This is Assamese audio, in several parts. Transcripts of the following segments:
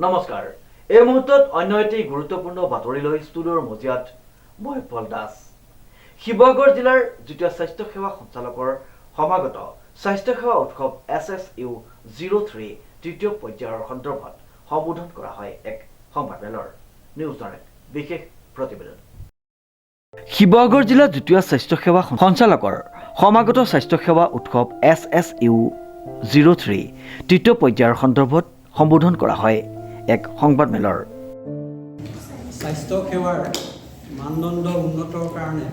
নমস্কাৰ। এই মুহূৰ্তত অন্য এটি গুৰুত্বপূৰ্ণ বাতৰিলৈ ষ্টুডিঅ'ৰ মজিয়াত মই পল দাস। শিৱসাগৰ জিলাৰ যুটীয়া স্বাস্থ্য সেৱা সঞ্চালকৰ সমাগত স্বাস্থ্য সেৱা উৎসৱ SSU03 তৃতীয় পৰ্যায়ৰ সন্দৰ্ভত সম্বোধন কৰা হয় এক সংবাদমেলৰ নিউজ নাইট বিশেষ প্ৰতিবেদন। শিৱসাগৰ জিলা যুটীয়া স্বাস্থ্য সেৱা সঞ্চালকৰ সমাগত স্বাস্থ্য সেৱা উৎসৱ SSU03 তৃতীয় পৰ্যায়ৰ সন্দৰ্ভত সম্বোধন কৰা হয় এক সংবাদমেলৰ। স্বাস্থ্য সেৱাৰ মানদণ্ড উন্নতৰ কাৰণে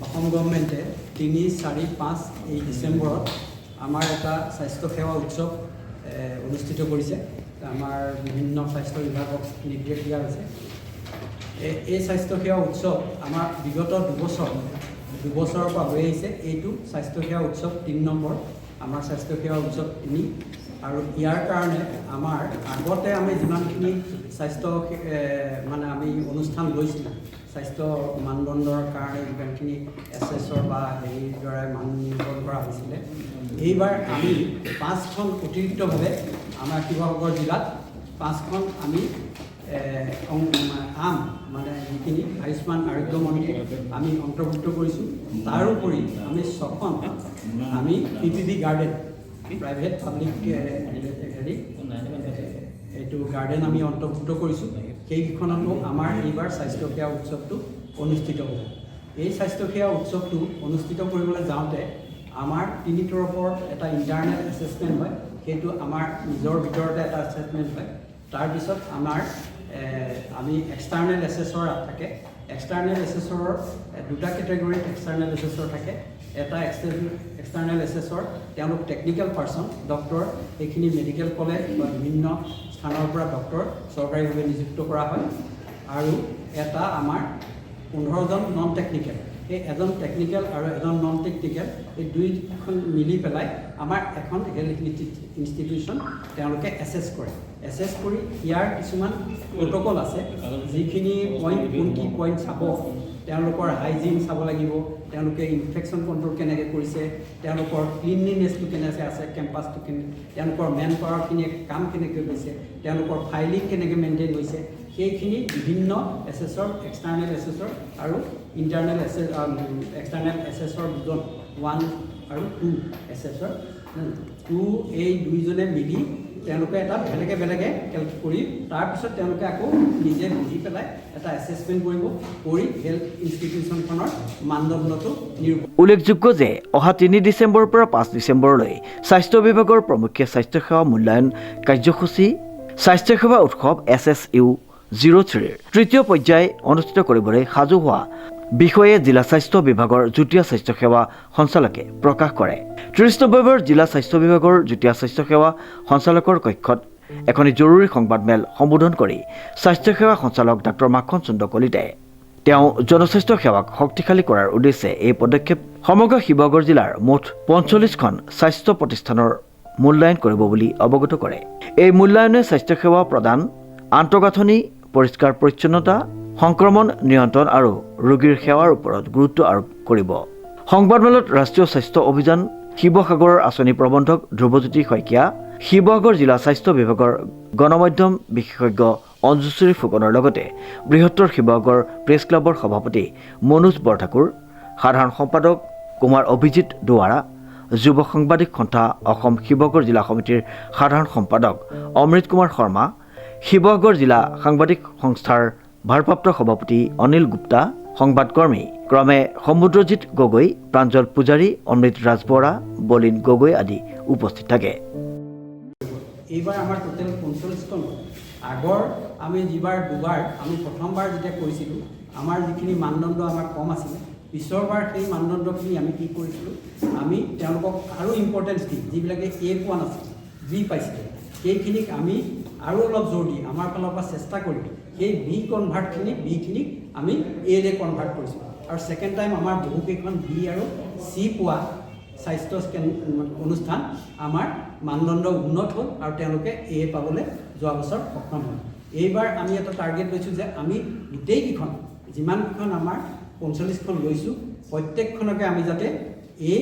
অসম গভৰ্ণমেণ্টে 3, 4, 5 এই ডিচেম্বৰত আমাৰ এটা স্বাস্থ্য সেৱা উৎসৱ অনুষ্ঠিত কৰিছে। আমাৰ বিভিন্ন স্বাস্থ্য বিভাগক নিৰ্দেশ দিয়া হৈছে। এই স্বাস্থ্য সেৱা উৎসৱ আমাৰ বিগত দুবছৰৰ পৰা হৈ আহিছে। এইটো স্বাস্থ্য সেৱা উৎসৱ 3 নম্বৰ আমাৰ স্বাস্থ্য সেৱা উৎসৱ 3। আৰু ইয়াৰ কাৰণে আমাৰ আগতে আমি যিমানখিনি স্বাস্থ্য আমি অনুষ্ঠান লৈছিলোঁ স্বাস্থ্য মানদণ্ডৰ কাৰণে যিমানখিনি এছএছৰ বা হেৰিৰ দ্বাৰাই মান নিৰ্ধাৰণ কৰা হৈছিলে, এইবাৰ আমি 5খন অতিৰিক্তভাৱে আমাৰ শিৱসাগৰ জিলাত 5খন আমি যিখিনি আয়ুষ্মান আৰোগ্য মন্ত্ৰী আমি অন্তৰ্ভুক্ত কৰিছোঁ। তাৰোপৰি আমি 6খন আমি PPP গাৰ্ডেন প্ৰাইভেট পাব্লিক এইটো গাৰ্ডেন আমি অন্তৰ্ভুক্ত কৰিছোঁ। সেইকেইখনতো আমাৰ এইবাৰ স্বাস্থ্য সেৱা উৎসৱটো অনুষ্ঠিত হ'ব। এই স্বাস্থ্য সেৱা উৎসৱটো অনুষ্ঠিত কৰিবলৈ যাওঁতে আমাৰ 3 তৰফৰ এটা ইণ্টাৰনেল এছেছমেণ্ট হয়। সেইটো আমাৰ নিজৰ ভিতৰতে এটা এছেছমেণ্ট হয়। তাৰপিছত আমাৰ আমি এক্সটাৰ্নেল এছেছৰ থাকে। এক্সটাৰ্নেল এছেছৰৰ 2টা কেটেগৰীত এক্সটাৰ্নেল এছেছৰ থাকে। এটা এক্সটাৰ্নেল এছেছৰ তেওঁলোক টেকনিকেল পাৰ্চন ডক্টৰ, সেইখিনি মেডিকেল কলেজ বা বিভিন্ন স্থানৰ পৰা ডক্টৰ চৰকাৰীভাৱে নিযুক্ত কৰা হয়। আৰু এটা আমাৰ 15জন নন টেকনিকেল। সেই এজন টেকনিকেল আৰু এজন নন টেকনিকেল এই দুইখন মিলি পেলাই আমাৰ এখন হেল্থ ইনষ্টিটিউশ্যন তেওঁলোকে এছেছ কৰে। এছেছ কৰি ইয়াৰ কিছুমান প্ৰট'কল আছে, যিখিনি কোন কি পইণ্ট চাব। তেওঁলোকৰ হাইজিন চাব লাগিব, তেওঁলোকে ইনফেকশ্যন কণ্ট্ৰল কেনেকৈ কৰিছে, তেওঁলোকৰ ক্লিনলিনেছটো কেনেকৈ আছে, কেম্পাছটো তেওঁলোকৰ মেন পাৱাৰখিনিয়ে কাম কেনেকৈ হৈছে, তেওঁলোকৰ ফাইলিং কেনেকৈ মেইনটেইন হৈছে, সেইখিনি বিভিন্ন এছেছৰ এক্সটাৰ্নেল এছেছৰ আৰু ইণ্টাৰনেল এক্সটাৰ্নেল এছেছৰ 1 আৰু 2 এছেছৰ 2 এই দুইজনে মিলি তেওঁলোকে এটা বেলেগে কেলকুলেট কৰি তাৰপিছত তেওঁলোকে আকৌ নিজে বুজি পেলাই এটা এছেছমেণ্ট কৰি হেল্থ ইনষ্টিটিউশ্যনখনৰ মানদণ্ডটো নিৰূপণ। উল্লেখযোগ্য যে অহা 3 ডিচেম্বৰৰ পৰা 5 ডিচেম্বৰলৈ স্বাস্থ্য বিভাগৰ প্ৰমুখ্যে স্বাস্থ্য সেৱা মূল্যায়ন কাৰ্যসূচী স্বাস্থ্য সেৱা উৎসৱ SSU03 তৃতীয় পৰ্যায় অনুষ্ঠিত কৰিবলৈ সাজু হোৱা বিষয়ে জিলা স্বাস্থ্য বিভাগৰ যুটীয়া স্বাস্থ্য সেৱা সঞ্চালকে প্ৰকাশ কৰে। 30 নৱেম্বৰ জিলা স্বাস্থ্য বিভাগৰ যুটীয়া স্বাস্থ্য সেৱা সঞ্চালকৰ কক্ষত এখনি জৰুৰী সংবাদমেল সম্বোধন কৰি স্বাস্থ্য সেৱা সঞ্চালক ডাক্তৰ মাখন চন্দ্ৰ কলিতাই তেওঁ জনস্বাস্থ্য সেৱাক শক্তিশালী কৰাৰ উদ্দেশ্যে এই পদক্ষেপ সমগ্ৰ শিৱসাগৰ জিলাৰ মুঠ 45খন স্বাস্থ্য প্ৰতিষ্ঠানৰ মূল্যায়ন কৰিব বুলি অৱগত কৰে। এই মূল্যায়নে স্বাস্থ্য সেৱা প্ৰদান, আন্তঃগাঁথনি, পৰিষ্কাৰ পৰিচ্ছন্নতা, সংক্ৰমণ নিয়ন্ত্ৰণ আৰু ৰোগীৰ সেৱাৰ ওপৰত গুৰুত্ব আৰোপ কৰিব। সংবাদমেলত ৰাষ্ট্ৰীয় স্বাস্থ্য অভিযান শিৱসাগৰৰ আঁচনি প্ৰবন্ধক ধ্ৰুৱজ্যোতি শইকীয়া, শিৱসাগৰ জিলা স্বাস্থ্য বিভাগৰ গণমাধ্যম বিশেষজ্ঞ অঞ্জুশ্ৰী ফুকনৰ লগতে বৃহত্তৰ শিৱসাগৰ প্ৰেছ ক্লাবৰ সভাপতি মনোজ বৰঠাকুৰ, সাধাৰণ সম্পাদক কুমাৰ অভিজিৎ দুৱাৰা, যুৱ সাংবাদিক সন্থা অসম শিৱসাগৰ জিলা সমিতিৰ সাধাৰণ সম্পাদক অমৃত কুমাৰ শৰ্মা, শিৱসাগৰ জিলা সাংবাদিক সংস্থাৰ ভাৰপ্ৰাপ্ত সভাপতি অনিল গুপ্তা, সংবাদকৰ্মী ক্ৰমে সমুদ্ৰজিৎ গগৈ, প্ৰাঞ্জল পূজাৰী, অমৃত ৰাজবৰা, বলিন গগৈ আদি উপস্থিত থাকে। এইবাৰ আমাৰ টোটেল 45খন। আগৰ আমি দুবাৰ আমি প্ৰথমবাৰ যেতিয়া কৰিছিলোঁ আমাৰ যিখিনি মানদণ্ড আমাৰ কম আছিলে, পিছৰবাৰ সেই মানদণ্ডখিনি আমি কি কৰিছিলোঁ, আমি তেওঁলোকক আৰু ইম্পৰ্টেঞ্চ দি যিবিলাকে A পোৱা নাছিল, B পাইছিলে, সেইখিনিক আমি আৰু অলপ জোৰ দি আমাৰ ফালৰ পৰা চেষ্টা কৰি সেই বিখিনিক আমি Aলৈ কনভাৰ্ট কৰিছোঁ। আৰু ছেকেণ্ড টাইম আমাৰ বহুকেইখন B আৰু C পোৱা স্বাস্থ্য অনুষ্ঠান আমাৰ মানদণ্ড উন্নত হ'ল আৰু তেওঁলোকে A পাবলৈ যোৱা বছৰ সক্ষম হ'ল। এইবাৰ আমি এটা টাৰ্গেট লৈছোঁ যে আমি গোটেইকেইখন যিমানকেইখন আমাৰ 45খন লৈছোঁ প্ৰত্যেকখনকে আমি যাতে A,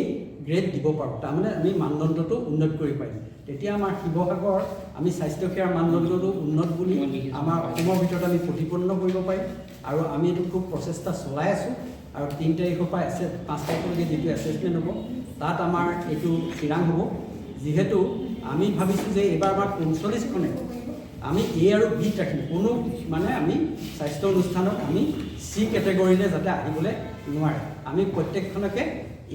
B গ্ৰেড দিব পাৰোঁ, তাৰমানে আমি মানদণ্ডটো উন্নত কৰিব পাৰিম। তেতিয়া আমাৰ শিৱসাগৰ আমি স্বাস্থ্যসেৱাৰ মানদণ্ডটো উন্নত বুলি আমাৰ অসমৰ ভিতৰত আমি প্ৰতিপন্ন কৰিব পাৰিম। আৰু আমি এইটো খুব প্ৰচেষ্টা চলাই আছোঁ। আৰু 3 তাৰিখৰ পৰা 5 তাৰিখলৈকে যিটো এছেছমেণ্ট হ'ব তাত আমাৰ এইটো চিৰাং হ'ব। যিহেতু আমি ভাবিছোঁ যে এইবাৰ আমাৰ 45খনে আমি A আৰু B ৰাখিম, কোনো মানে আমি স্বাস্থ্য অনুষ্ঠানত আমি C কেটেগৰীলৈ যাতে আহিবলৈ নোৱাৰে। আমি প্ৰত্যেকখনকে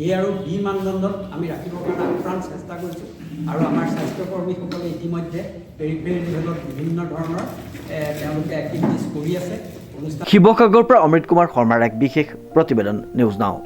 A আৰু B মানদণ্ডত আমি ৰাখিবৰ কাৰণে আপ্ৰাণ চেষ্টা কৰিছোঁ। আৰু আমাৰ স্বাস্থ্যকৰ্মীসকলে ইতিমধ্যে পেৰিফেৰী লেভেলত বিভিন্ন ধৰণৰ তেওঁলোকে এক্টিভিটিছ কৰি আছে। শিৱসাগৰৰ পৰা অমৃত কুমাৰ শৰ্মাৰ এক বিশেষ প্ৰতিবেদন, নিউজ নাও।